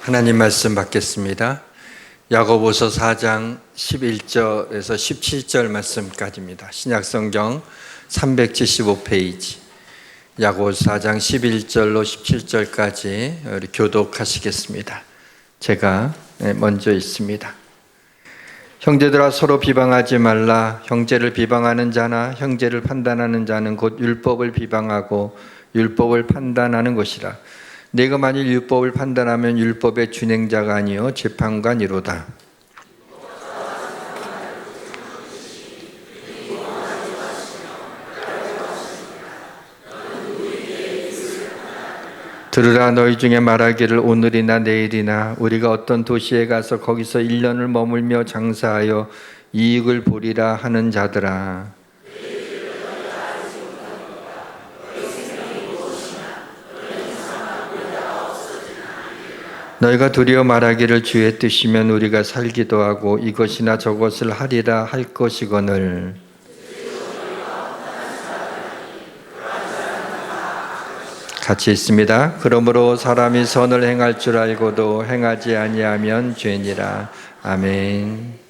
하나님 말씀 받겠습니다. 야고보서 4장 11절에서 17절 말씀까지입니다. 신약성경 375페이지 야고보서 4장 11절로 17절까지 우리 교독하시겠습니다. 제가 먼저 읽습니다. 형제들아, 서로 비방하지 말라. 형제를 비방하는 자나 형제를 판단하는 자는 곧 율법을 비방하고 율법을 판단하는 것이라. 내가 만일 율법을 판단하면 율법의 준행자가 아니요 재판관이로다. 들으라. 너희 중에 말하기를 오늘이나 내일이나 우리가 어떤 도시에 가서 거기서 1년을 머물며 장사하여 이익을 보리라 하는 자들아. 너희가 도리어 말하기를 주의 뜻이면 우리가 살기도 하고 이것이나 저것을 하리라 할 것이거늘. 같이 있습니다. 그러므로 사람이 선을 행할 줄 알고도 행하지 아니하면 죄니라. 아멘.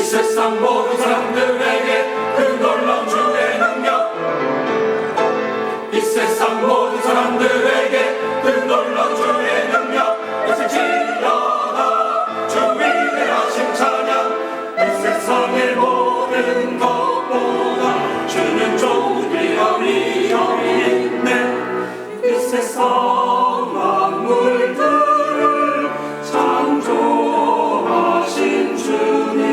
세상 모든 사람들에게 그 놀라운 주의 능력, 이 세상 모든 사람들에게 그 놀라운 주의 능력, 있을지어다 주 위대하신 찬양. 이 세상의 모든 것보다 주는 좋으리라 위엄이 있네. 이 세상 만물들을 창조하신 주님,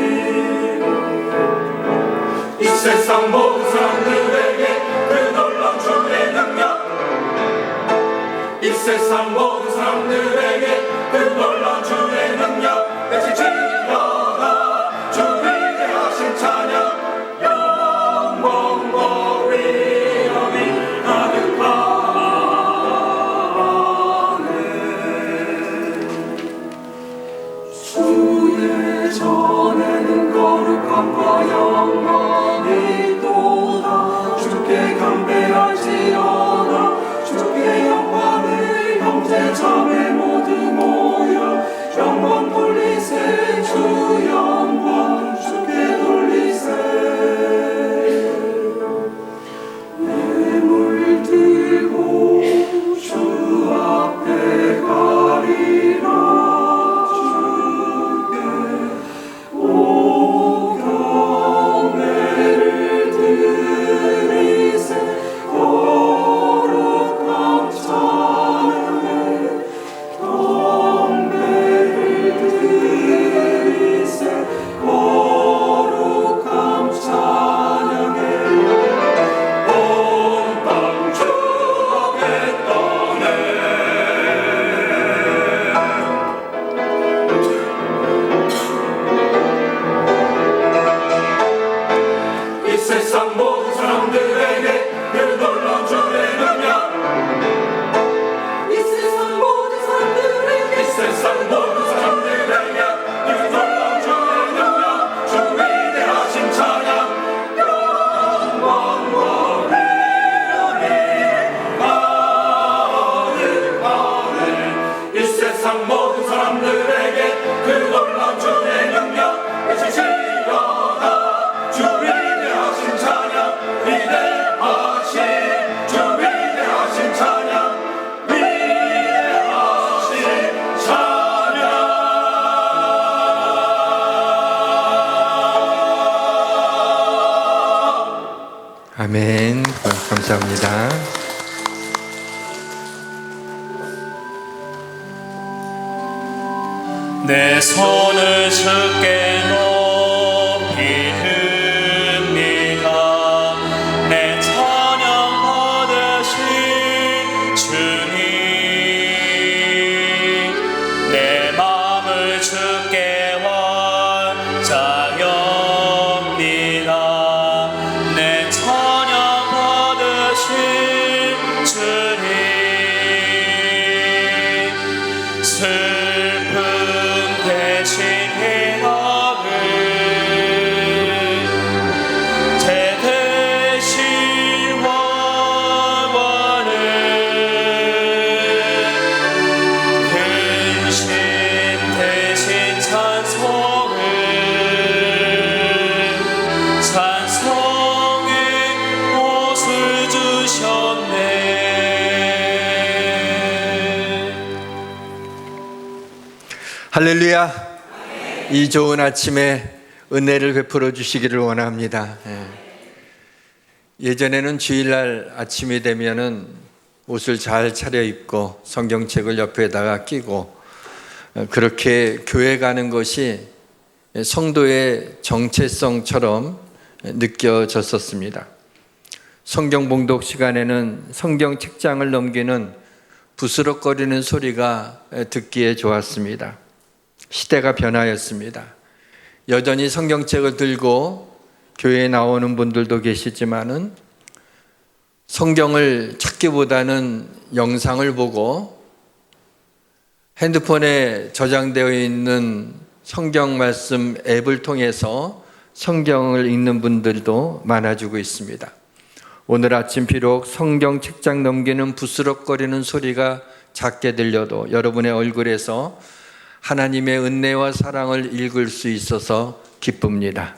이 세상 모든 사람들에게 그 놀라운 주의 능력, 이 세상 모든 사람들에게 그 놀라운 주의 능력, 외칠지어다 주 위대하신 찬양. 영광과 위엄이 가득하네. 주의 전에는 거룩함과 영광이 또다. 주께 경배할지어다. 주께 영광을 형제 자매 모두 모여 영광 돌리세. 주 영광 주께 돌리세. 예물 들고 주 앞에 가리라. 주께 오 경배를 드리세. 거룩한 찬양에 경배를 드리세. 거룩한 찬양에 온 땅 주겠다네. 이 세상 모든 사람들에게 그 놀라운 주의 능력, 이 세상 모든 사람들에게, 이 세상 모든 사람들에게 그 놀라운 주의 능력, 주 위대하신 찬양. 영광과 위엄이 가득하네. 이 세상 모든 사람들에게 그 놀라운 주의 능력, 외치시어다 주 위대하신 찬양. 위대하신 주 위대하신 찬양. 위대하신 찬양. 아멘. 감사합니다. 내 손을 주께 높이 듭니다. 내 찬양 받으신 주님, 내 마음을 주께 완자여 할렐루야. 이 좋은 아침에 은혜를 베풀어 주시기를 원합니다. 예전에는 주일날 아침이 되면은 옷을 잘 차려입고 성경책을 옆에다가 끼고 그렇게 교회 가는 것이 성도의 정체성처럼 느껴졌었습니다. 성경 봉독 시간에는 성경 책장을 넘기는 부스럭거리는 소리가 듣기에 좋았습니다. 시대가 변하였습니다. 여전히 성경책을 들고 교회에 나오는 분들도 계시지만은 성경을 찾기보다는 영상을 보고 핸드폰에 저장되어 있는 성경 말씀 앱을 통해서 성경을 읽는 분들도 많아지고 있습니다. 오늘 아침 비록 성경 책장 넘기는 부스럭거리는 소리가 작게 들려도 여러분의 얼굴에서 하나님의 은혜와 사랑을 읽을 수 있어서 기쁩니다.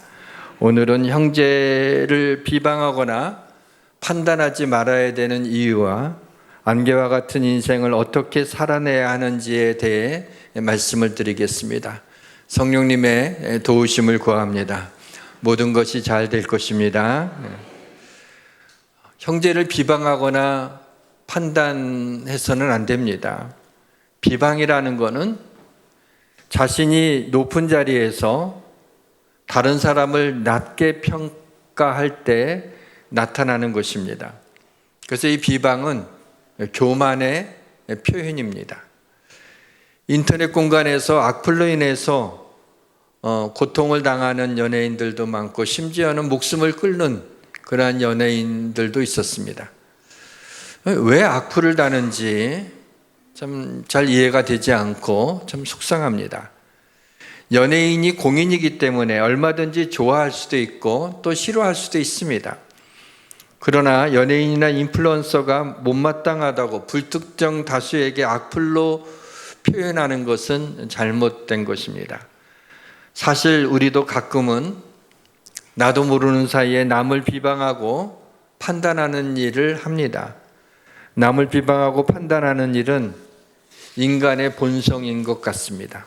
오늘은 형제를 비방하거나 판단하지 말아야 되는 이유와 안개와 같은 인생을 어떻게 살아내야 하는지에 대해 말씀을 드리겠습니다. 성령님의 도우심을 구합니다. 모든 것이 잘 될 것입니다. 형제를 비방하거나 판단해서는 안 됩니다. 비방이라는 것은 자신이 높은 자리에서 다른 사람을 낮게 평가할 때 나타나는 것입니다. 그래서 이 비방은 교만의 표현입니다. 인터넷 공간에서 악플로 인해서 고통을 당하는 연예인들도 많고 심지어는 목숨을 끊는 그러한 연예인들도 있었습니다. 왜 악플을 다는지 참 잘 이해가 되지 않고 참 속상합니다. 연예인이 공인이기 때문에 얼마든지 좋아할 수도 있고 또 싫어할 수도 있습니다. 그러나 연예인이나 인플루언서가 못마땅하다고 불특정 다수에게 악플로 표현하는 것은 잘못된 것입니다. 사실 우리도 가끔은 나도 모르는 사이에 남을 비방하고 판단하는 일을 합니다. 남을 비방하고 판단하는 일은 인간의 본성인 것 같습니다.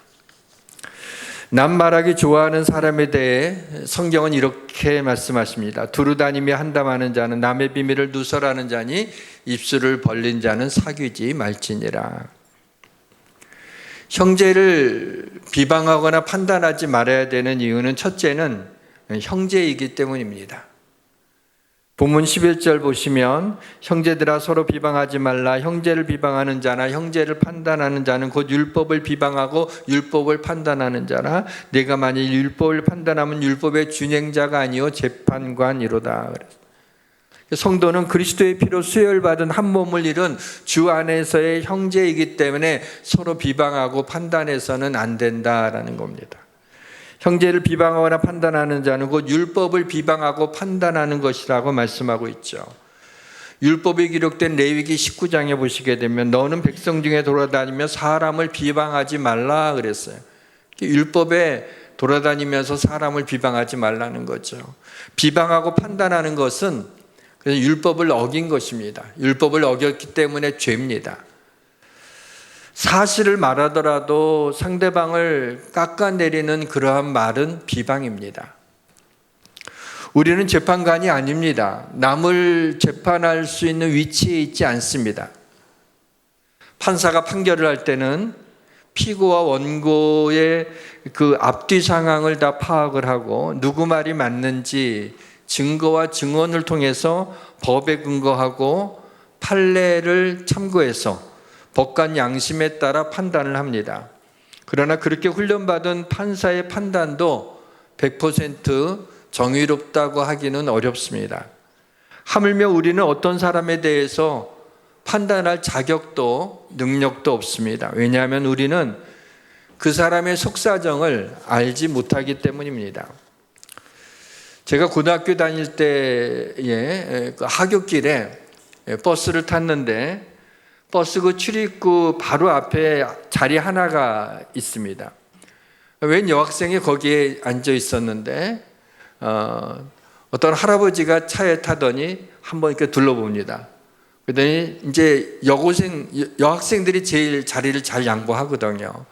남 말하기 좋아하는 사람에 대해 성경은 이렇게 말씀하십니다. 두루다니며 한담하는 자는 남의 비밀을 누설하는 자니 입술을 벌린 자는 사귀지 말지니라. 형제를 비방하거나 판단하지 말아야 되는 이유는 첫째는 형제이기 때문입니다. 본문 11절 보시면 형제들아 서로 비방하지 말라. 형제를 비방하는 자나 형제를 판단하는 자는 곧 율법을 비방하고 율법을 판단하는 자라. 내가 만일 율법을 판단하면 율법의 준행자가 아니요 재판관이로다. 성도는 그리스도의 피로 수혈받은 한 몸을 이룬 주 안에서의 형제이기 때문에 서로 비방하고 판단해서는 안 된다라는 겁니다. 형제를 비방하거나 판단하는 자는 곧 율법을 비방하고 판단하는 것이라고 말씀하고 있죠. 율법이 기록된 레위기 19장에 보시게 되면 너는 백성 중에 돌아다니며 사람을 비방하지 말라 그랬어요. 율법에 돌아다니면서 사람을 비방하지 말라는 거죠. 비방하고 판단하는 것은 그래서 율법을 어긴 것입니다. 율법을 어겼기 때문에 죄입니다. 사실을 말하더라도 상대방을 깎아내리는 그러한 말은 비방입니다. 우리는 재판관이 아닙니다. 남을 재판할 수 있는 위치에 있지 않습니다. 판사가 판결을 할 때는 피고와 원고의 그 앞뒤 상황을 다 파악을 하고 누구 말이 맞는지 증거와 증언을 통해서 법에 근거하고 판례를 참고해서 법관 양심에 따라 판단을 합니다. 그러나 그렇게 훈련받은 판사의 판단도 100% 정의롭다고 하기는 어렵습니다. 하물며 우리는 어떤 사람에 대해서 판단할 자격도 능력도 없습니다. 왜냐하면 우리는 그 사람의 속사정을 알지 못하기 때문입니다. 제가 고등학교 다닐 때에 하굣길에 버스를 탔는데 버스 그 출입구 바로 앞에 자리 하나가 있습니다. 웬 여학생이 거기에 앉아 있었는데 어떤 할아버지가 차에 타더니 한번 이렇게 둘러봅니다. 그러더니 이제 여학생들이 제일 자리를 잘 양보하거든요.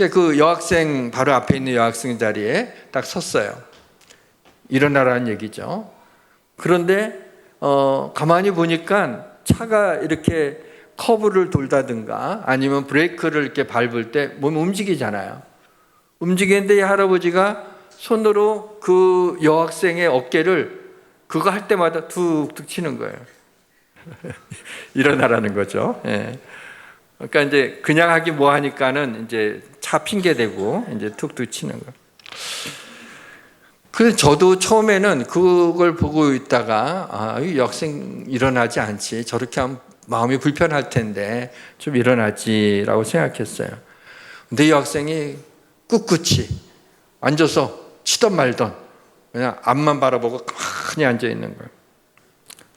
그 여학생 바로 앞에 있는 여학생 자리에 딱 섰어요. 일어나라는 얘기죠. 그런데 가만히 보니까 차가 이렇게 커브를 돌다든가 아니면 브레이크를 이렇게 밟을 때 몸이 움직이잖아요. 움직이는데 이 할아버지가 손으로 그 여학생의 어깨를 그거 할 때마다 툭툭 치는 거예요. 일어나라는 거죠. 예. 그러니까 이제 그냥 하기 뭐 하니까는 이제 차 핑계 대고 이제 툭툭 치는 거예요. 그래서 저도 처음에는 그걸 보고 있다가 이 여학생 일어나지 않지. 저렇게 하면 마음이 불편할 텐데 좀 일어나지라고 생각했어요. 근데 이 여학생이 꿋꿋이 앉아서 치던 말던 그냥 앞만 바라보고 가만히 앉아 있는 거예요.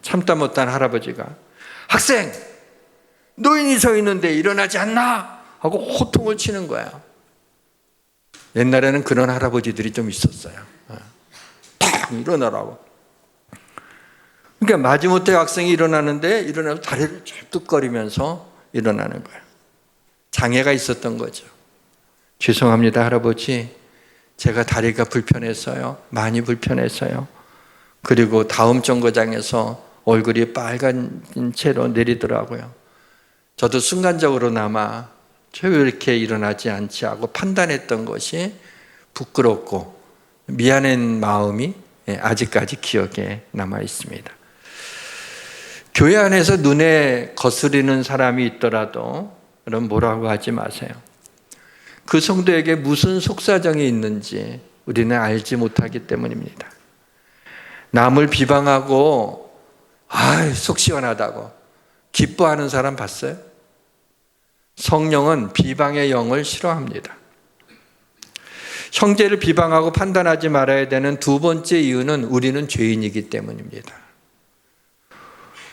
참다 못한 할아버지가 학생! 노인이 서 있는데 일어나지 않나? 하고 호통을 치는 거야. 옛날에는 그런 할아버지들이 좀 있었어요. 탁 일어나라고. 그러니까 마지못해 학생이 일어나는데 일어나서 다리를 쭉 일어나는 거예요. 장애가 있었던 거죠. 죄송합니다, 할아버지. 제가 다리가 불편해서요. 많이 불편해서요. 그리고 다음 정거장에서 얼굴이 빨간 채로 내리더라고요. 저도 순간적으로나마 저 왜 이렇게 일어나지 않지 하고 판단했던 것이 부끄럽고 미안한 마음이 아직까지 기억에 남아 있습니다. 교회 안에서 눈에 거스리는 사람이 있더라도 여러분 뭐라고 하지 마세요. 그 성도에게 무슨 속사정이 있는지 우리는 알지 못하기 때문입니다. 남을 비방하고 속 시원하다고 기뻐하는 사람 봤어요? 성령은 비방의 영을 싫어합니다. 형제를 비방하고 판단하지 말아야 되는 두 번째 이유는 우리는 죄인이기 때문입니다.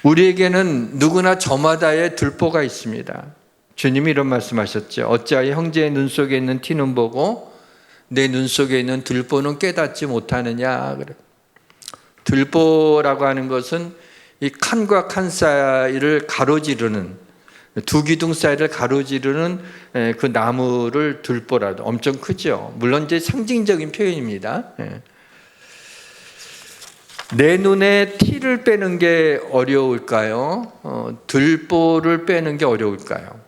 우리에게는 누구나 저마다의 들보가 있습니다. 주님이 이런 말씀하셨죠. 어찌하여 형제의 눈 속에 있는 티는 보고 내 눈 속에 있는 들보는 깨닫지 못하느냐. 들보라고 하는 것은 이 칸과 칸 사이를 가로지르는 두 기둥 사이를 가로지르는 그 나무를 들보라도 엄청 크죠. 물론 이제 상징적인 표현입니다. 내 눈에 티를 빼는 게 어려울까요? 들보를 빼는 게 어려울까요?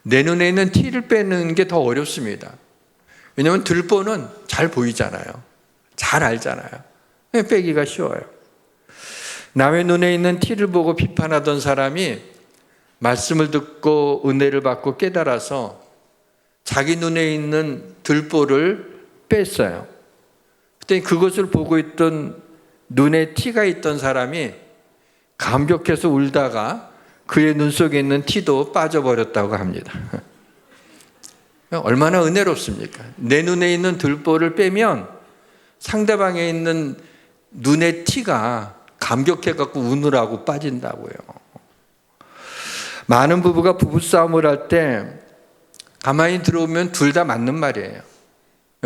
내 눈에 있는 티를 빼는 게 더 어렵습니다. 왜냐하면 들보는 잘 보이잖아요. 잘 알잖아요. 빼기가 쉬워요. 남의 눈에 있는 티를 보고 비판하던 사람이 말씀을 듣고 은혜를 받고 깨달아서 자기 눈에 있는 들보를 뺐어요. 그때 그것을 보고 있던 눈에 티가 있던 사람이 감격해서 울다가 그의 눈 속에 있는 티도 빠져버렸다고 합니다. 얼마나 은혜롭습니까? 내 눈에 있는 들보를 빼면 상대방에 있는 눈의 티가 감격해갖고 우느라고 빠진다고요. 많은 부부가 부부싸움을 할 때 가만히 들어오면 둘 다 맞는 말이에요.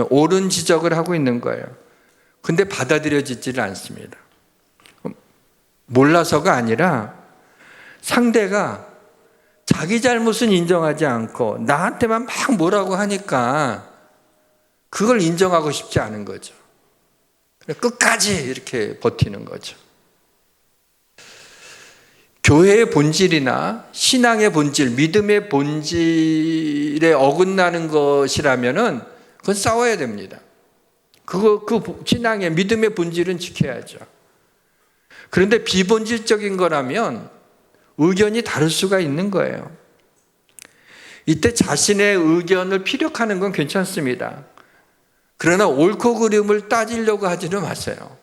옳은 지적을 하고 있는 거예요. 근데 받아들여지지를 않습니다. 몰라서가 아니라 상대가 자기 잘못은 인정하지 않고 나한테만 막 뭐라고 하니까 그걸 인정하고 싶지 않은 거죠. 끝까지 이렇게 버티는 거죠. 교회의 본질이나 신앙의 본질, 믿음의 본질에 어긋나는 것이라면은 그건 싸워야 됩니다. 그 신앙의 믿음의 본질은 지켜야죠. 그런데 비본질적인 거라면 의견이 다를 수가 있는 거예요. 이때 자신의 의견을 피력하는 건 괜찮습니다. 그러나 옳고 그름을 따지려고 하지는 마세요.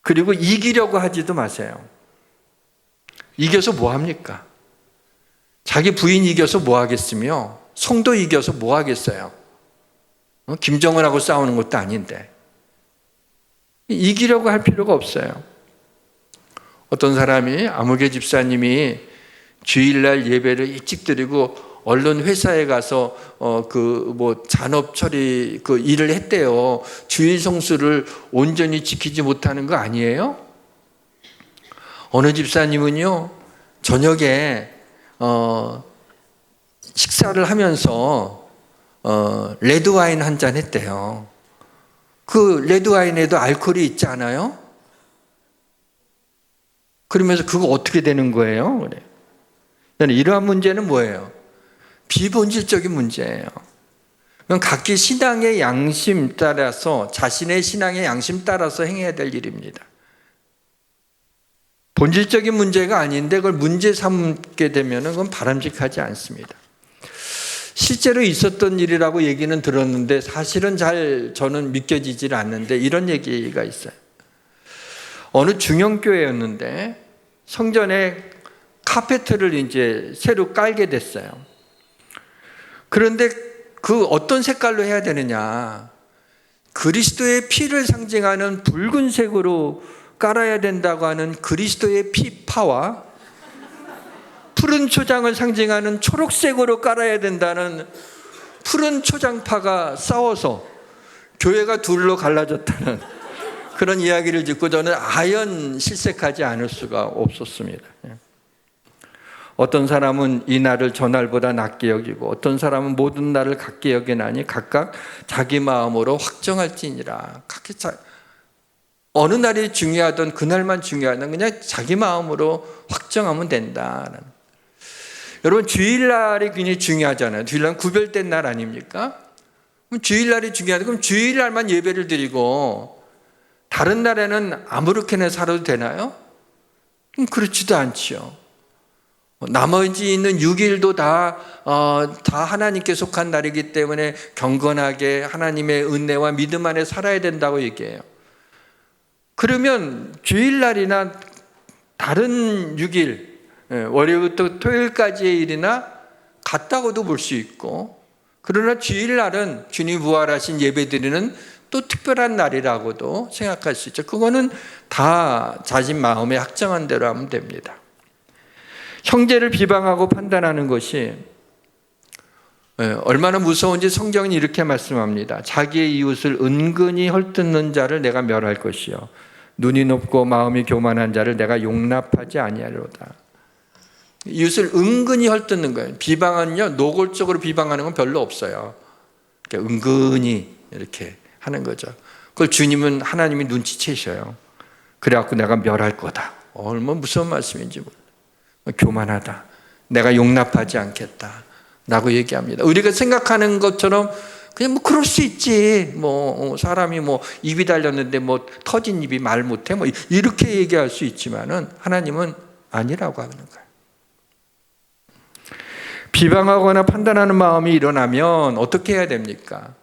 그리고 이기려고 하지도 마세요. 이겨서 뭐 합니까? 자기 부인 이겨서 뭐 하겠으며 성도 이겨서 뭐 하겠어요? 김정은하고 싸우는 것도 아닌데. 이기려고 할 필요가 없어요. 어떤 사람이 아무개 집사님이 주일날 예배를 일찍 드리고 얼른 회사에 가서 잔업 처리 일을 했대요. 주일 성수를 온전히 지키지 못하는 거 아니에요? 어느 집사님은요 저녁에 식사를 하면서 레드와인 한 잔 했대요. 그 레드와인에도 알코올이 있지 않아요? 그러면서 그거 어떻게 되는 거예요? 그래. 이러한 문제는 뭐예요? 비본질적인 문제예요. 그건 각기 신앙의 양심 따라서, 자신의 신앙의 양심 따라서 행해야 될 일입니다. 본질적인 문제가 아닌데 그걸 문제 삼게 되면 그건 바람직하지 않습니다. 실제로 있었던 일이라고 얘기는 들었는데 사실은 잘 저는 믿겨지질 않는데 이런 얘기가 있어요. 어느 중형교회였는데 성전에 카페트를 이제 새로 깔게 됐어요. 그런데 그 어떤 색깔로 해야 되느냐? 그리스도의 피를 상징하는 붉은색으로 깔아야 된다고 하는 그리스도의 피파와 푸른 초장을 상징하는 초록색으로 깔아야 된다는 푸른 초장파가 싸워서 교회가 둘로 갈라졌다는 그런 이야기를 듣고 저는 아연 실색하지 않을 수가 없었습니다. 어떤 사람은 이 날을 저 날보다 낮게 여기고 어떤 사람은 모든 날을 같게 여기나니 각각 자기 마음으로 확정할지니라. 어느 날이 중요하든 그날만 중요하든 그냥 자기 마음으로 확정하면 된다. 여러분 주일날이 굉장히 중요하잖아요. 주일날은 구별된 날 아닙니까? 그럼 주일날이 중요하다. 그럼 주일날만 예배를 드리고 다른 날에는 아무렇게나 살아도 되나요? 그렇지도 않지요. 나머지 있는 6일도 다 하나님께 속한 날이기 때문에 경건하게 하나님의 은혜와 믿음 안에 살아야 된다고 얘기해요. 그러면 주일날이나 다른 6일, 월요일부터 토요일까지의 일이나 같다고도 볼 수 있고, 그러나 주일날은 주님 부활하신 예배드리는 또 특별한 날이라고도 생각할 수 있죠. 그거는 다 자신 마음에 확정한 대로 하면 됩니다. 형제를 비방하고 판단하는 것이 얼마나 무서운지 성경은 이렇게 말씀합니다. 자기의 이웃을 은근히 헐뜯는 자를 내가 멸할 것이요 눈이 높고 마음이 교만한 자를 내가 용납하지 아니하리로다. 이웃을 은근히 헐뜯는 거예요. 비방은요, 노골적으로 비방하는 건 별로 없어요. 은근히 이렇게 하는 거죠. 그걸 주님은 하나님이 눈치채셔요. 그래갖고 내가 멸할 거다. 얼마나 무서운 말씀인지 몰라요. 교만하다. 내가 용납하지 않겠다. 라고 얘기합니다. 우리가 생각하는 것처럼 그냥 뭐 그럴 수 있지. 사람이 입이 달렸는데 터진 입이 말 못해. 이렇게 얘기할 수 있지만은 하나님은 아니라고 하는 거예요. 비방하거나 판단하는 마음이 일어나면 어떻게 해야 됩니까?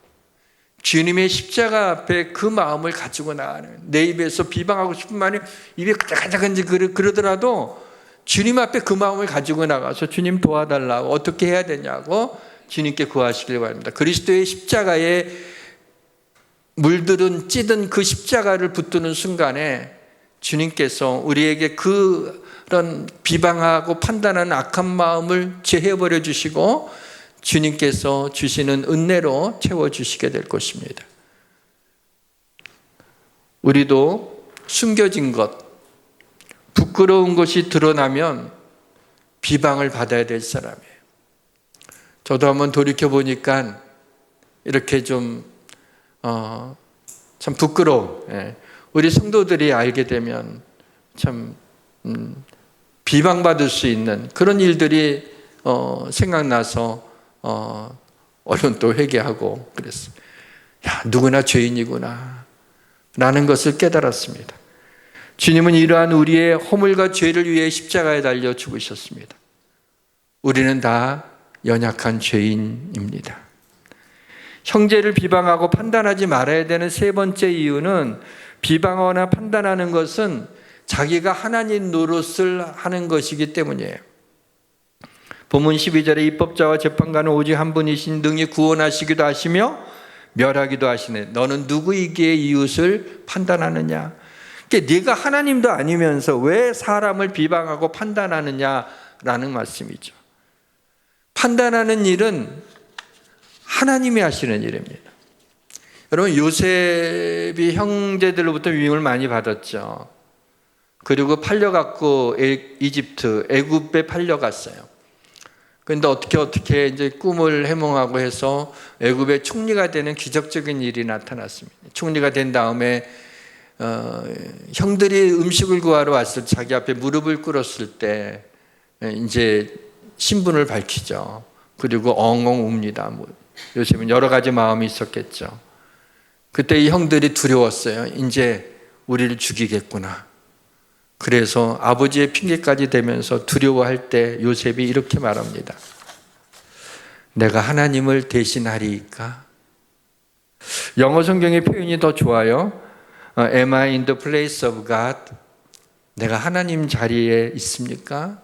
주님의 십자가 앞에 그 마음을 가지고 나가는, 내 입에서 비방하고 싶은 말이 입에 가자가자근지 그러더라도 주님 앞에 그 마음을 가지고 나가서 주님 도와달라고 어떻게 해야 되냐고 주님께 구하시길 바랍니다. 그리스도의 십자가에 물들은 찌든 그 십자가를 붙드는 순간에 주님께서 우리에게 그런 비방하고 판단하는 악한 마음을 제해버려 주시고 주님께서 주시는 은혜로 채워주시게 될 것입니다. 우리도 숨겨진 것, 부끄러운 것이 드러나면 비방을 받아야 될 사람이에요. 저도 한번 돌이켜보니까 이렇게 참 부끄러워. 우리 성도들이 알게 되면 참 비방받을 수 있는 그런 일들이 생각나서 얼른 또 회개하고 그랬어요. 누구나 죄인이구나 라는 것을 깨달았습니다. 주님은 이러한 우리의 허물과 죄를 위해 십자가에 달려 죽으셨습니다. 우리는 다 연약한 죄인입니다. 형제를 비방하고 판단하지 말아야 되는 세 번째 이유는, 비방하거나 판단하는 것은 자기가 하나님 노릇을 하는 것이기 때문이에요. 본문 12절에 입법자와 재판관은 오직 한 분이신 능히 구원하시기도 하시며 멸하기도 하시네. 너는 누구이기에 이웃을 판단하느냐? 그러니까 네가 하나님도 아니면서 왜 사람을 비방하고 판단하느냐라는 말씀이죠. 판단하는 일은 하나님이 하시는 일입니다. 여러분, 요셉이 형제들로부터 위임을 많이 받았죠. 그리고 팔려갖고 이집트, 애굽에 팔려갔어요. 근데 어떻게 이제 꿈을 해몽하고 해서 애굽의 총리가 되는 기적적인 일이 나타났습니다. 총리가 된 다음에 형들이 음식을 구하러 왔을 때 자기 앞에 무릎을 꿇었을 때 이제 신분을 밝히죠. 그리고 엉엉 웁니다. 요셉은 여러 가지 마음이 있었겠죠. 그때 이 형들이 두려웠어요. 이제 우리를 죽이겠구나. 그래서 아버지의 핑계까지 대면서 두려워할 때 요셉이 이렇게 말합니다. 내가 하나님을 대신하리이까? 영어 성경의 표현이 더 좋아요. Am I in the place of God? 내가 하나님 자리에 있습니까?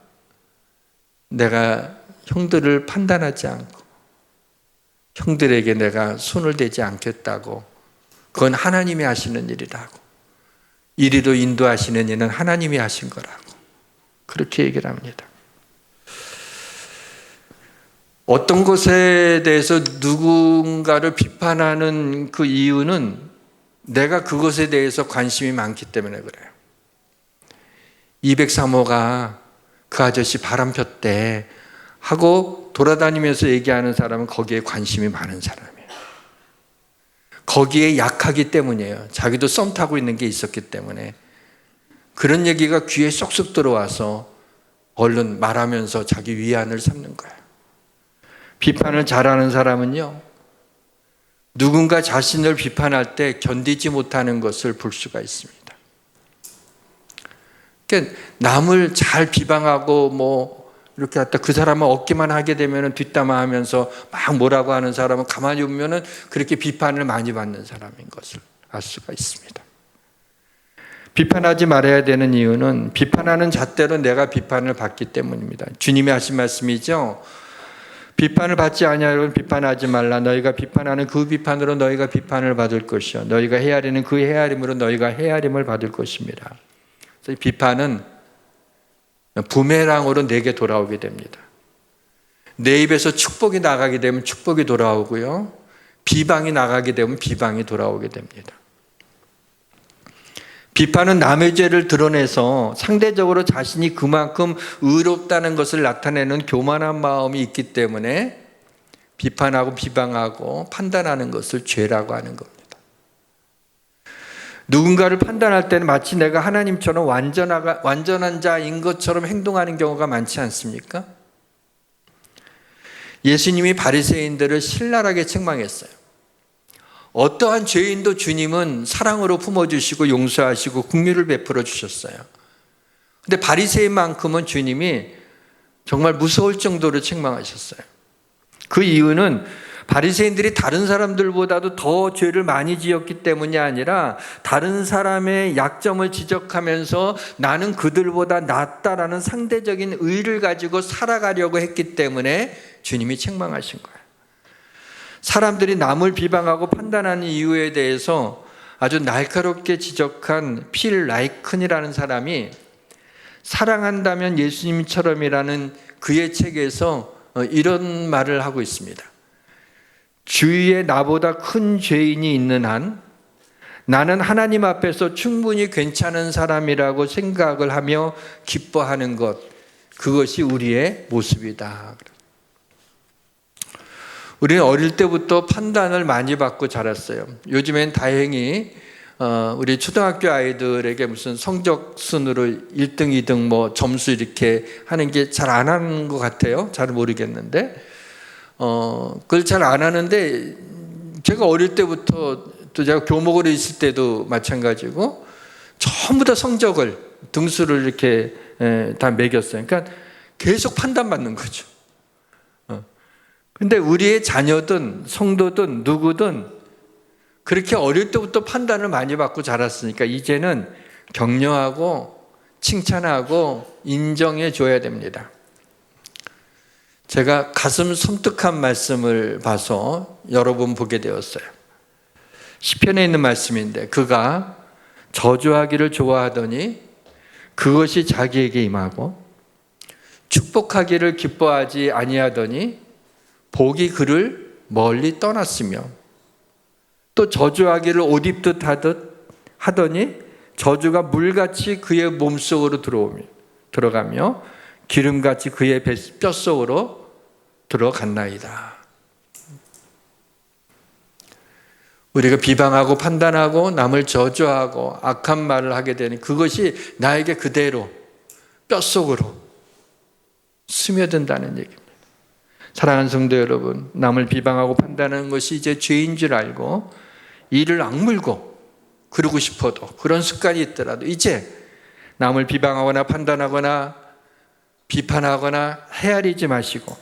내가 형들을 판단하지 않고 형들에게 내가 손을 대지 않겠다고. 그건 하나님이 하시는 일이라고. 이리로 인도하시는 일은 하나님이 하신 거라고. 그렇게 얘기를 합니다. 어떤 것에 대해서 누군가를 비판하는 그 이유는 내가 그것에 대해서 관심이 많기 때문에 그래요. 203호가 그 아저씨 바람 폈대 하고 돌아다니면서 얘기하는 사람은 거기에 관심이 많은 사람이에요. 거기에 약하기 때문이에요. 자기도 썸 타고 있는 게 있었기 때문에. 그런 얘기가 귀에 쏙쏙 들어와서 얼른 말하면서 자기 위안을 삼는 거예요. 비판을 잘하는 사람은요, 누군가 자신을 비판할 때 견디지 못하는 것을 볼 수가 있습니다. 그러니까 남을 잘 비방하고 이렇게 갖다 그 사람을 얻기만 하게 되면 뒷담화하면서 막 뭐라고 하는 사람은 가만히 보면은 그렇게 비판을 많이 받는 사람인 것을 알 수가 있습니다. 비판하지 말아야 되는 이유는 비판하는 잣대로 내가 비판을 받기 때문입니다. 주님이 하신 말씀이죠. 비판을 받지 아니하려면 비판하지 말라. 너희가 비판하는 그 비판으로 너희가 비판을 받을 것이요 너희가 헤아리는 그 헤아림으로 너희가 헤아림을 받을 것입니다. 그래서 비판은 부메랑으로 내게 돌아오게 됩니다. 내 입에서 축복이 나가게 되면 축복이 돌아오고요, 비방이 나가게 되면 비방이 돌아오게 됩니다. 비판은 남의 죄를 드러내서 상대적으로 자신이 그만큼 의롭다는 것을 나타내는 교만한 마음이 있기 때문에 비판하고 비방하고 판단하는 것을 죄라고 하는 겁니다. 누군가를 판단할 때는 마치 내가 하나님처럼 완전한 자인 것처럼 행동하는 경우가 많지 않습니까? 예수님이 바리새인들을 신랄하게 책망했어요. 어떠한 죄인도 주님은 사랑으로 품어주시고 용서하시고 긍휼을 베풀어 주셨어요. 근데 바리새인만큼은 주님이 정말 무서울 정도로 책망하셨어요. 그 이유는 바리새인들이 다른 사람들보다도 더 죄를 많이 지었기 때문이 아니라 다른 사람의 약점을 지적하면서 나는 그들보다 낫다라는 상대적인 의의를 가지고 살아가려고 했기 때문에 주님이 책망하신 거예요. 사람들이 남을 비방하고 판단하는 이유에 대해서 아주 날카롭게 지적한 필 라이큰이라는 사람이 사랑한다면 예수님처럼이라는 그의 책에서 이런 말을 하고 있습니다. 주위에 나보다 큰 죄인이 있는 한 나는 하나님 앞에서 충분히 괜찮은 사람이라고 생각을 하며 기뻐하는 것, 그것이 우리의 모습이다. 우리는 어릴 때부터 판단을 많이 받고 자랐어요. 요즘엔 다행히 우리 초등학교 아이들에게 무슨 성적 순으로 1등, 2등 점수 이렇게 하는 게 잘 안 하는 것 같아요. 잘 모르겠는데 그걸 잘 안 하는데 제가 어릴 때부터 또 제가 교목으로 있을 때도 마찬가지고 전부 다 성적을 등수를 이렇게 다 매겼어요. 그러니까 계속 판단받는 거죠. 근데 우리의 자녀든 성도든 누구든 그렇게 어릴 때부터 판단을 많이 받고 자랐으니까 이제는 격려하고 칭찬하고 인정해 줘야 됩니다. 제가 가슴 섬뜩한 말씀을 봐서 여러 번 보게 되었어요. 시편에 있는 말씀인데 그가 저주하기를 좋아하더니 그것이 자기에게 임하고 축복하기를 기뻐하지 아니하더니 복이 그를 멀리 떠났으며 또 저주하기를 옷 입듯 하더니 저주가 물같이 그의 몸속으로 들어가며 기름같이 그의 뼛속으로 들어갔나이다. 우리가 비방하고 판단하고 남을 저주하고 악한 말을 하게 되는 그것이 나에게 그대로 뼛속으로 스며든다는 얘기입니다. 사랑하는 성도 여러분, 남을 비방하고 판단하는 것이 이제 죄인 줄 알고 이를 악물고 그러고 싶어도 그런 습관이 있더라도 이제 남을 비방하거나 판단하거나 비판하거나 헤아리지 마시고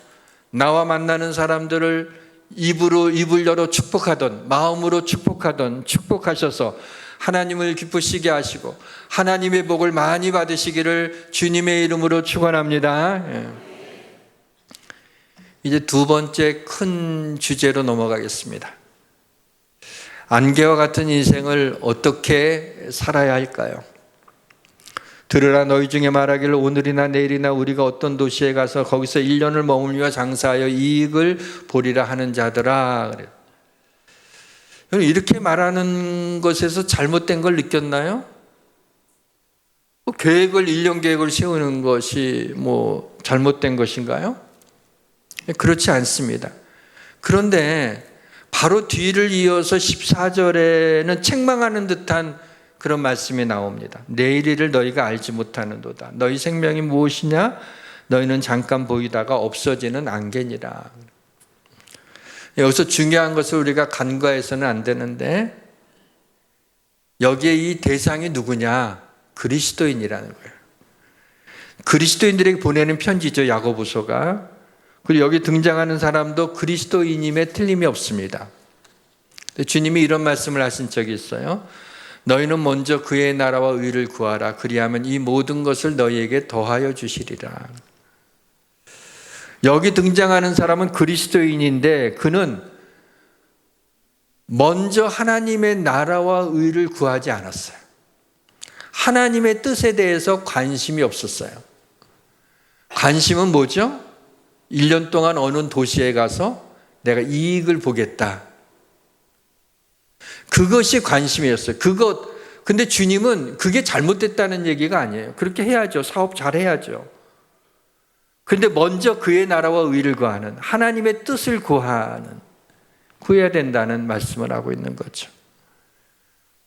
나와 만나는 사람들을 입으로 입을 열어 축복하던 마음으로 축복하던 축복하셔서 하나님을 기쁘시게 하시고 하나님의 복을 많이 받으시기를 주님의 이름으로 축원합니다. 이제 두 번째 큰 주제로 넘어가겠습니다. 안개와 같은 인생을 어떻게 살아야 할까요? 들으라 너희 중에 말하기를 오늘이나 내일이나 우리가 어떤 도시에 가서 거기서 1년을 머물며 장사하여 이익을 보리라 하는 자들아. 이렇게 말하는 것에서 잘못된 걸 느꼈나요? 계획을 1년 계획을 세우는 것이 잘못된 것인가요? 그렇지 않습니다. 그런데 바로 뒤를 이어서 14절에는 책망하는 듯한 그런 말씀이 나옵니다. 내일 일을 너희가 알지 못하는도다. 너희 생명이 무엇이냐? 너희는 잠깐 보이다가 없어지는 안개니라. 여기서 중요한 것을 우리가 간과해서는 안 되는데 여기에 이 대상이 누구냐? 그리스도인이라는 거예요. 그리스도인들에게 보내는 편지죠. 야고보서가. 그리고 여기 등장하는 사람도 그리스도인임에 틀림이 없습니다. 주님이 이런 말씀을 하신 적이 있어요. 너희는 먼저 그의 나라와 의를 구하라. 그리하면 이 모든 것을 너희에게 더하여 주시리라. 여기 등장하는 사람은 그리스도인인데 그는 먼저 하나님의 나라와 의를 구하지 않았어요. 하나님의 뜻에 대해서 관심이 없었어요. 관심은 뭐죠? 1년 동안 어느 도시에 가서 내가 이익을 보겠다. 그것이 관심이었어요. 근데 주님은 그게 잘못됐다는 얘기가 아니에요. 그렇게 해야죠. 사업 잘 해야죠. 근데 먼저 그의 나라와 의를 구하는, 하나님의 뜻을 구해야 된다는 말씀을 하고 있는 거죠.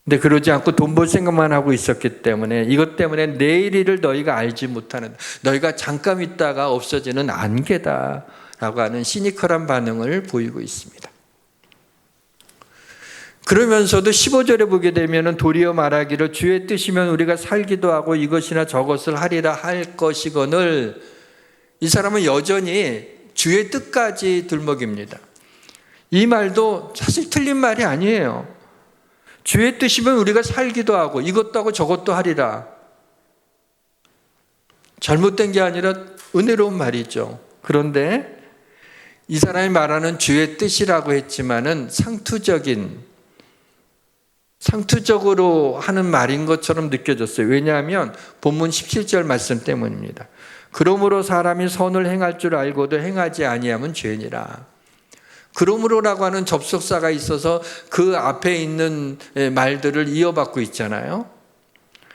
근데 그러지 않고 돈 벌 생각만 하고 있었기 때문에 이것 때문에 내일 일을 너희가 알지 못하는, 너희가 잠깐 있다가 없어지는 안개다라고 하는 시니컬한 반응을 보이고 있습니다. 그러면서도 15절에 보게 되면 도리어 말하기를 주의 뜻이면 우리가 살기도 하고 이것이나 저것을 하리라 할 것이거늘, 이 사람은 여전히 주의 뜻까지 들먹입니다. 이 말도 사실 틀린 말이 아니에요. 주의 뜻이면 우리가 살기도 하고 이것도 하고 저것도 하리라. 잘못된 게 아니라 은혜로운 말이죠. 그런데 이 사람이 말하는 주의 뜻이라고 했지만은 상투적으로 하는 말인 것처럼 느껴졌어요. 왜냐하면 본문 17절 말씀 때문입니다. 그러므로 사람이 선을 행할 줄 알고도 행하지 아니하면 죄니라. 그러므로라고 하는 접속사가 있어서 그 앞에 있는 말들을 이어받고 있잖아요.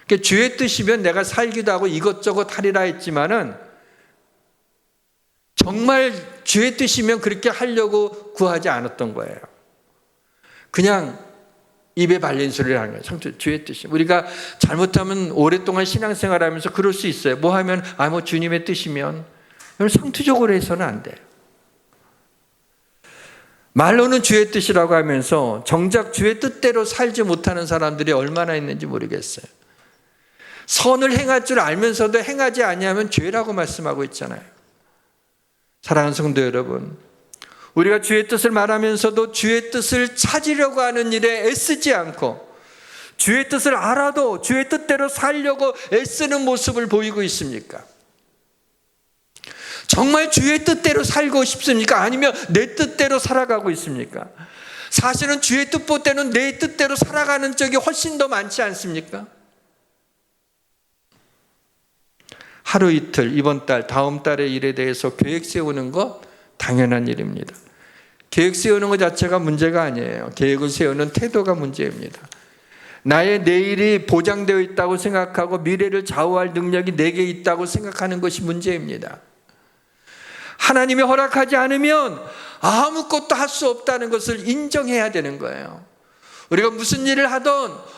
그러니까 주의 뜻이면 내가 살기도 하고 이것저것 하리라 했지만은 정말 주의 뜻이면 그렇게 하려고 구하지 않았던 거예요. 그냥 입에 발린 소리를 하는 거예요. 주의 뜻이. 우리가 잘못하면 오랫동안 신앙생활하면서 그럴 수 있어요. 뭐 하면 주님의 뜻이면. 상투적으로 해서는 안 돼요. 말로는 주의 뜻이라고 하면서 정작 주의 뜻대로 살지 못하는 사람들이 얼마나 있는지 모르겠어요. 선을 행할 줄 알면서도 행하지 아니하면 죄라고 말씀하고 있잖아요. 사랑하는 성도 여러분, 우리가 주의 뜻을 말하면서도 주의 뜻을 찾으려고 하는 일에 애쓰지 않고 주의 뜻을 알아도 주의 뜻대로 살려고 애쓰는 모습을 보이고 있습니까? 정말 주의 뜻대로 살고 싶습니까? 아니면 내 뜻대로 살아가고 있습니까? 사실은 주의 뜻보다는 내 뜻대로 살아가는 적이 훨씬 더 많지 않습니까? 하루 이틀, 이번 달, 다음 달의 일에 대해서 계획 세우는 것 당연한 일입니다. 계획 세우는 것 자체가 문제가 아니에요. 계획을 세우는 태도가 문제입니다. 나의 내일이 보장되어 있다고 생각하고 미래를 좌우할 능력이 내게 있다고 생각하는 것이 문제입니다. 하나님이 허락하지 않으면 아무것도 할 수 없다는 것을 인정해야 되는 거예요. 우리가 무슨 일을 하든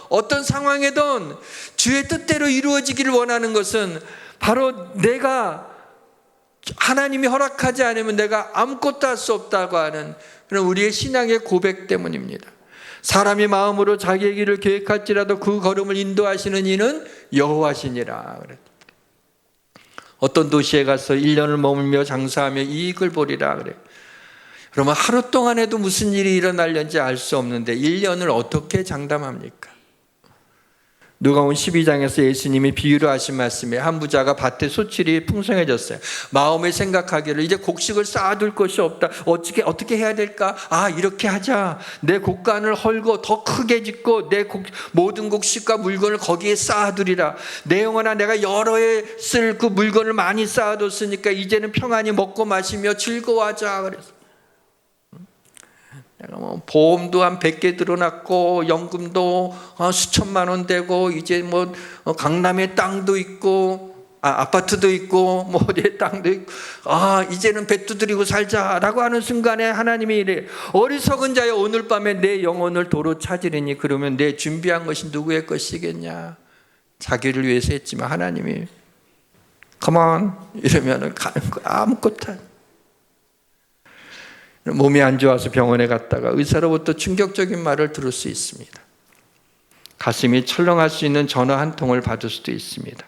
어떤 상황이든 주의 뜻대로 이루어지기를 원하는 것은 바로 내가 하나님이 허락하지 않으면 내가 아무것도 할 수 없다고 하는 그런 우리의 신앙의 고백 때문입니다. 사람이 마음으로 자기의 길을 계획할지라도 그 걸음을 인도하시는 이는 여호와시니라. 어떤 도시에 가서 1년을 머물며 장사하며 이익을 보리라 그래요. 그러면 하루 동안에도 무슨 일이 일어날는지 알 수 없는데 1년을 어떻게 장담합니까? 누가복음 12장에서 예수님이 비유로 하신 말씀에 한 부자가 밭에 소출이 풍성해졌어요. 마음에 생각하기를 이제 곡식을 쌓아둘 것이 없다. 어떻게 해야 될까? 이렇게 하자. 내 곡간을 헐고 더 크게 짓고 내 모든 곡식과 물건을 거기에 쌓아두리라. 내 영혼아, 내가 여러 해 쓸 그 물건을 많이 쌓아뒀으니까 이제는 평안히 먹고 마시며 즐거워하자. 그래서 내가 보험도 한 100개 들어놨고 연금도 수천만 원 되고 이제 강남에 땅도 있고 아파트도 있고 어디에 땅도 있고 이제는 배 두드리고 살자라고 하는 순간에 하나님이 이래, 어리석은 자여 오늘 밤에 내 영혼을 도로 찾으리니 그러면 내 준비한 것이 누구의 것이겠냐. 자기를 위해서 했지만 하나님이 Come on 이러면 가는 거야. 아무것도 안. 몸이 안 좋아서 병원에 갔다가 의사로부터 충격적인 말을 들을 수 있습니다. 가슴이 철렁할 수 있는 전화 한 통을 받을 수도 있습니다.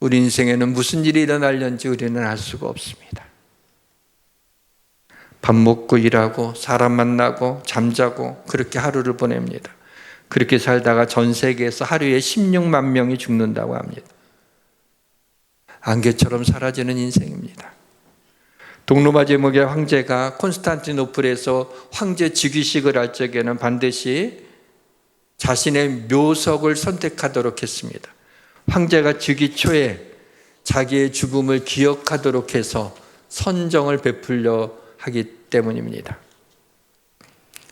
우리 인생에는 무슨 일이 일어날는지 우리는 알 수가 없습니다. 밥 먹고 일하고 사람 만나고 잠자고 그렇게 하루를 보냅니다. 그렇게 살다가 전 세계에서 하루에 16만 명이 죽는다고 합니다. 안개처럼 사라지는 인생입니다. 동로마 제목의 황제가 콘스탄티노플에서 황제 즉위식을 할 적에는 반드시 자신의 묘석을 선택하도록 했습니다. 황제가 즉위 초에 자기의 죽음을 기억하도록 해서 선정을 베풀려 하기 때문입니다.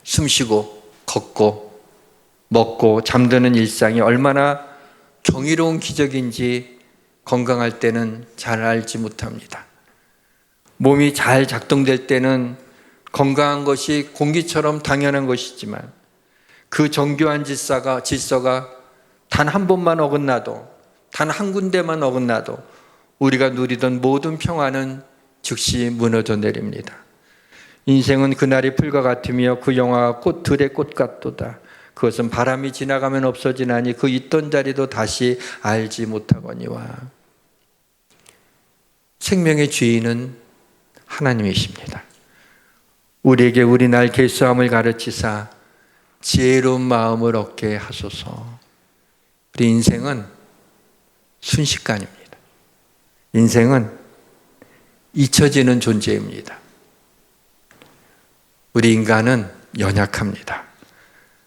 숨쉬고 걷고 먹고 잠드는 일상이 얼마나 경이로운 기적인지 건강할 때는 잘 알지 못합니다. 몸이 잘 작동될 때는 건강한 것이 공기처럼 당연한 것이지만 그 정교한 질서가 단 한 번만 어긋나도, 단 한 군데만 어긋나도 우리가 누리던 모든 평화는 즉시 무너져 내립니다. 인생은 그날이 풀과 같으며 그 영화가 들의 꽃 같도다. 그것은 바람이 지나가면 없어지나니 그 있던 자리도 다시 알지 못하거니와. 생명의 주인은 하나님이십니다. 우리에게 우리 날 계수함을 가르치사 지혜로운 마음을 얻게 하소서. 우리 인생은 순식간입니다. 인생은 잊혀지는 존재입니다. 우리 인간은 연약합니다.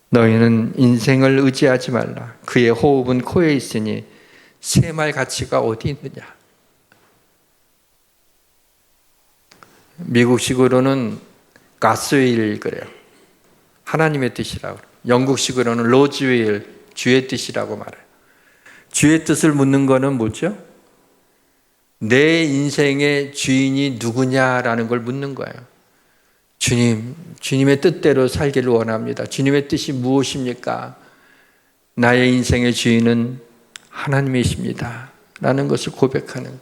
너희는 인생을 의지하지 말라. 그의 호흡은 코에 있으니 새 말 가치가 어디 있느냐. 미국식으로는 가스윌 그래요. 하나님의 뜻이라고. 영국식으로는 로즈윌, 주의 뜻이라고 말해요. 주의 뜻을 묻는 거는 뭐죠? 내 인생의 주인이 누구냐라는 걸 묻는 거예요. 주님의 뜻대로 살기를 원합니다. 주님의 뜻이 무엇입니까? 나의 인생의 주인은 하나님이십니다. 라는 것을 고백하는 거예요.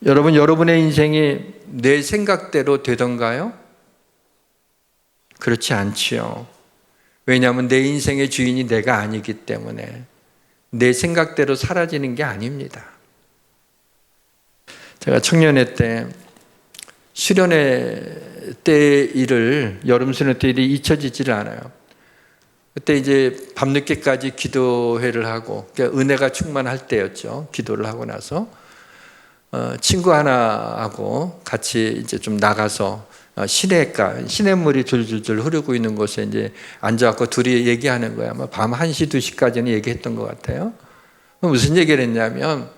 여러분의 인생이 내 생각대로 되던가요? 그렇지 않지요. 왜냐하면 내 인생의 주인이 내가 아니기 때문에 내 생각대로 사라지는 게 아닙니다. 제가 청년회 때 수련회 때 일을, 여름 수련회 때 일이 잊혀지지를 않아요. 그때 이제 밤늦게까지 기도회를 하고, 그러니까 은혜가 충만할 때였죠. 기도를 하고 나서 친구 하나하고 같이 이제 좀 나가서 시냇물이 줄줄줄 흐르고 있는 곳에 이제 앉아갖고 둘이 얘기하는 거야. 아마 밤 1시, 2시까지는 얘기했던 것 같아요. 무슨 얘기를 했냐면,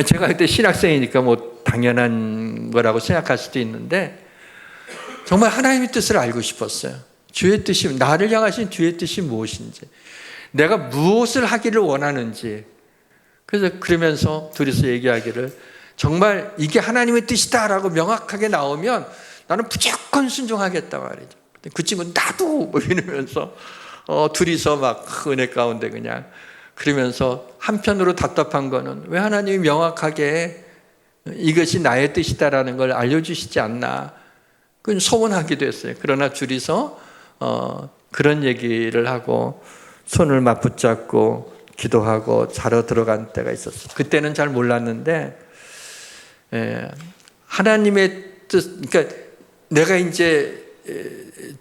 제가 그때 신학생이니까 뭐 당연한 거라고 생각할 수도 있는데, 정말 하나님의 뜻을 알고 싶었어요. 주의 뜻이, 나를 향하신 주의 뜻이 무엇인지, 내가 무엇을 하기를 원하는지. 그래서 그러면서 둘이서 얘기하기를, 정말 이게 하나님의 뜻이다라고 명확하게 나오면 나는 무조건 순종하겠다 말이죠. 그 친구는 나도 뭐 이러면서 둘이서 막 은혜 가운데 그냥 그러면서 한편으로 답답한 거는 왜 하나님이 명확하게 이것이 나의 뜻이다라는 걸 알려주시지 않나, 그건 소원하기도 했어요. 그러나 둘이서 그런 얘기를 하고 손을 맞붙잡고 기도하고 자러 들어간 때가 있었어요. 그때는 잘 몰랐는데 하나님의 뜻, 그러니까 내가 이제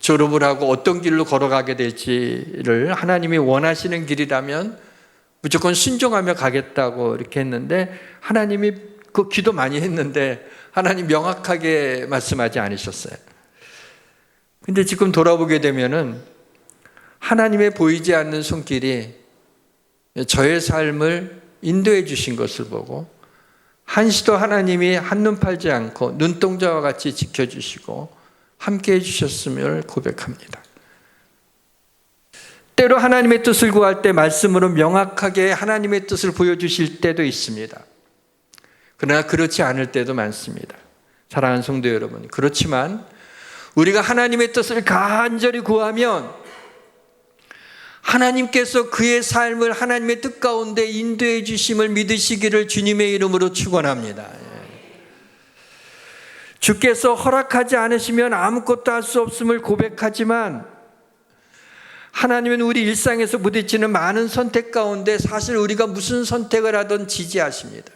졸업을 하고 어떤 길로 걸어가게 될지를 하나님이 원하시는 길이라면 무조건 순종하며 가겠다고 이렇게 했는데, 하나님이 그 기도 많이 했는데 하나님 명확하게 말씀하지 않으셨어요. 근데 지금 돌아보게 되면은 하나님의 보이지 않는 손길이 저의 삶을 인도해 주신 것을 보고, 한시도 하나님이 한눈 팔지 않고 눈동자와 같이 지켜주시고 함께 해주셨음을 고백합니다. 때로 하나님의 뜻을 구할 때 말씀으로 명확하게 하나님의 뜻을 보여주실 때도 있습니다. 그러나 그렇지 않을 때도 많습니다. 사랑하는 성도 여러분, 그렇지만 우리가 하나님의 뜻을 간절히 구하면 하나님께서 그의 삶을 하나님의 뜻 가운데 인도해 주심을 믿으시기를 주님의 이름으로 축원합니다. 주께서 허락하지 않으시면 아무것도 할 수 없음을 고백하지만, 하나님은 우리 일상에서 부딪히는 많은 선택 가운데 사실 우리가 무슨 선택을 하든 지지하십니다.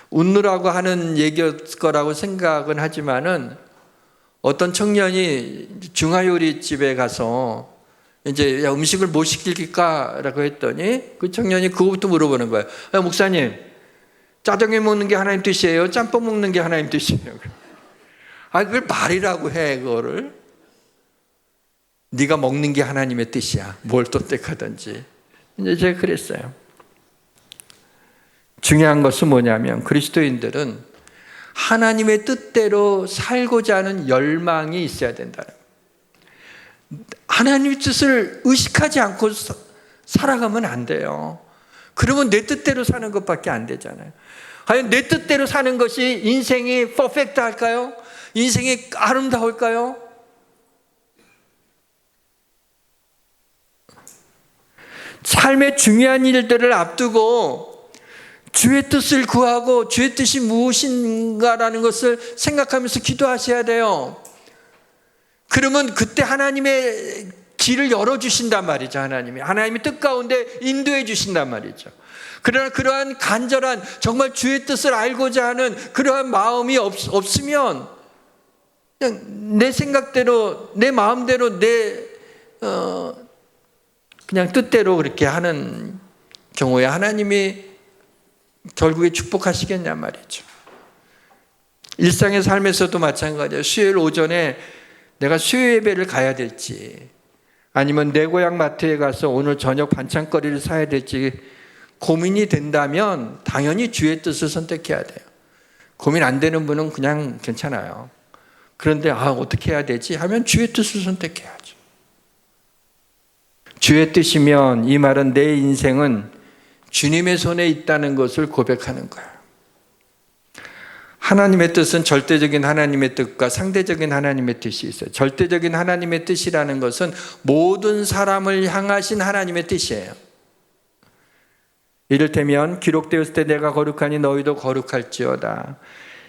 웃느라고 하는 얘기일 거라고 생각은 하지만은, 어떤 청년이 중화요리집에 가서 이제 음식을 뭐 시킬까라고 했더니 그 청년이 그거부터 물어보는 거예요. 목사님, 짜장면 먹는 게 하나님 뜻이에요? 짬뽕 먹는 게 하나님 뜻이에요? 그걸 말이라고 해. 그거를 네가 먹는 게 하나님의 뜻이야, 뭘 선택하든지. 이제 제가 그랬어요. 중요한 것은 뭐냐면, 그리스도인들은 하나님의 뜻대로 살고자 하는 열망이 있어야 된다는 거예요. 하나님의 뜻을 의식하지 않고 살아가면 안 돼요. 그러면 내 뜻대로 사는 것밖에 안 되잖아요. 과연 내 뜻대로 사는 것이 인생이 퍼펙트 할까요? 인생이 아름다울까요? 삶의 중요한 일들을 앞두고 주의 뜻을 구하고 주의 뜻이 무엇인가라는 것을 생각하면서 기도하셔야 돼요. 그러면 그때 하나님의 길을 열어주신단 말이죠. 하나님의 뜻 가운데 인도해 주신단 말이죠. 그러나 그러한 간절한, 정말 주의 뜻을 알고자 하는 그러한 마음이 없으면 그냥 내 생각대로, 내 마음대로, 그냥 뜻대로 그렇게 하는 경우에 하나님이 결국에 축복하시겠냔 말이죠. 일상의 삶에서도 마찬가지예요. 수요일 오전에 내가 수요 예배를 가야 될지, 아니면 내 고향 마트에 가서 오늘 저녁 반찬거리를 사야 될지 고민이 된다면 당연히 주의 뜻을 선택해야 돼요. 고민 안 되는 분은 그냥 괜찮아요. 그런데 어떻게 해야 되지 하면 주의 뜻을 선택해야죠. 주의 뜻이면 이 말은 내 인생은 주님의 손에 있다는 것을 고백하는 거예요. 하나님의 뜻은 절대적인 하나님의 뜻과 상대적인 하나님의 뜻이 있어요. 절대적인 하나님의 뜻이라는 것은 모든 사람을 향하신 하나님의 뜻이에요. 이를테면 기록되었을 때 내가 거룩하니 너희도 거룩할지어다.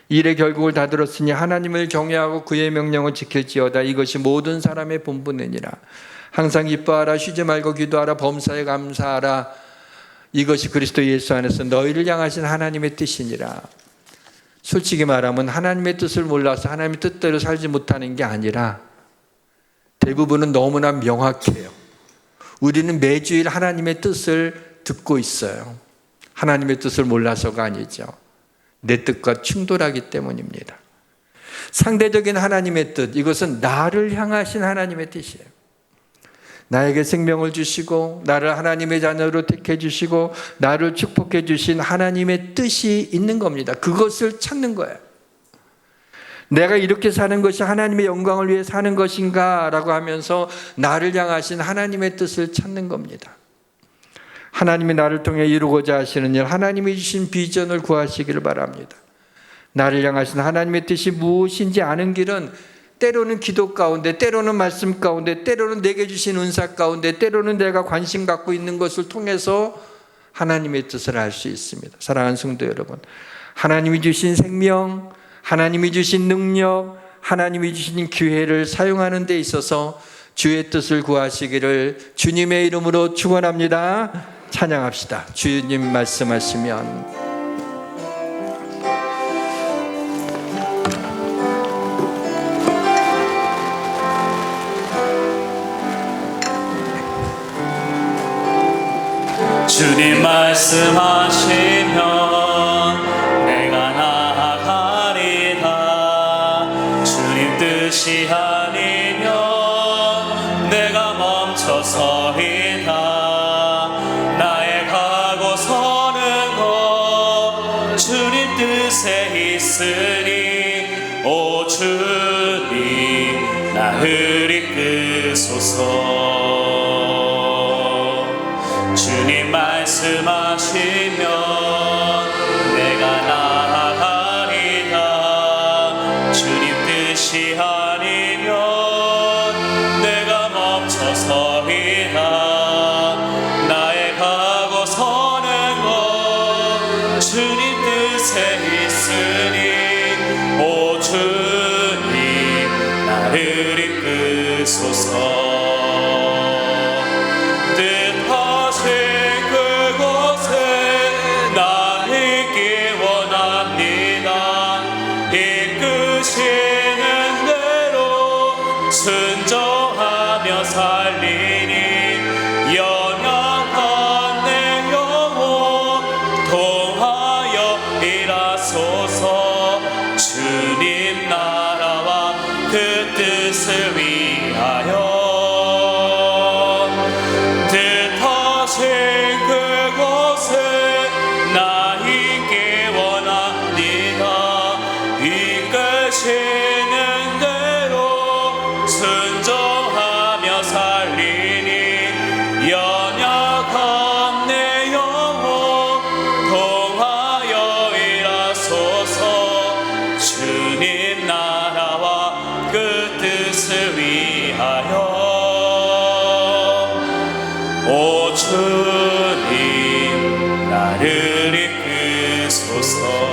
일의 결국을 다 들었으니 하나님을 경외하고 그의 명령을 지킬지어다. 이것이 모든 사람의 본분이니라. 항상 기뻐하라, 쉬지 말고 기도하라, 범사에 감사하라. 이것이 그리스도 예수 안에서 너희를 향하신 하나님의 뜻이니라. 솔직히 말하면 하나님의 뜻을 몰라서 하나님의 뜻대로 살지 못하는 게 아니라 대부분은 너무나 명확해요. 우리는 매주일 하나님의 뜻을 듣고 있어요. 하나님의 뜻을 몰라서가 아니죠. 내 뜻과 충돌하기 때문입니다. 상대적인 하나님의 뜻, 이것은 나를 향하신 하나님의 뜻이에요. 나에게 생명을 주시고 나를 하나님의 자녀로 택해 주시고 나를 축복해 주신 하나님의 뜻이 있는 겁니다. 그것을 찾는 거예요. 내가 이렇게 사는 것이 하나님의 영광을 위해 사는 것인가 라고 하면서 나를 향하신 하나님의 뜻을 찾는 겁니다. 하나님이 나를 통해 이루고자 하시는 일, 하나님이 주신 비전을 구하시기를 바랍니다. 나를 향하신 하나님의 뜻이 무엇인지 아는 길은 때로는 기도 가운데, 때로는 말씀 가운데, 때로는 내게 주신 은사 가운데, 때로는 내가 관심 갖고 있는 것을 통해서 하나님의 뜻을 알 수 있습니다. 사랑하는 성도 여러분, 하나님이 주신 생명, 하나님이 주신 능력, 하나님이 주신 기회를 사용하는 데 있어서 주의 뜻을 구하시기를 주님의 이름으로 축원합니다. 찬양합시다. 주님 말씀하시면 주님 말씀하시면 내가 나아가리다. 주님 뜻이 아니면 내가 멈춰서리다. 나의 가고 서는 것 주님 뜻에 있으니 오 주님 나를 이끄소서. 주님 말씀하시면 내가 나아가리다. 주님 뜻이 아니면 내가 멈춰서리다. 나의 가고 서는 것 주님 뜻에 있으니 오 주님 나를 이끄소서. 순종하며 살리니 연약한 내 영혼 통하여 일하소서. 주님 나라와 그 뜻을 위하여 뜻하신 그곳에 나 있기 원합니다. 이끄시는 순종하며 살리니 연약한 내 영혼 통하여 일하소서. 주님 나라와 그 뜻을 위하여 오 주님 나를 이끄소서.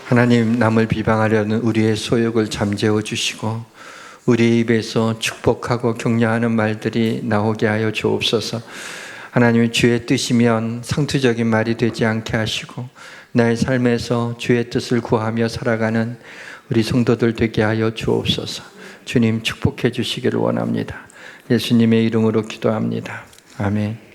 하나님, 남을 비방하려는 우리의 소욕을 잠재워 주시고 우리 입에서 축복하고 격려하는 말들이 나오게 하여 주옵소서. 하나님, 주의 뜻이면 상투적인 말이 되지 않게 하시고 나의 삶에서 주의 뜻을 구하며 살아가는 우리 성도들 되게 하여 주옵소서. 주님 축복해 주시기를 원합니다. 예수님의 이름으로 기도합니다. 아멘.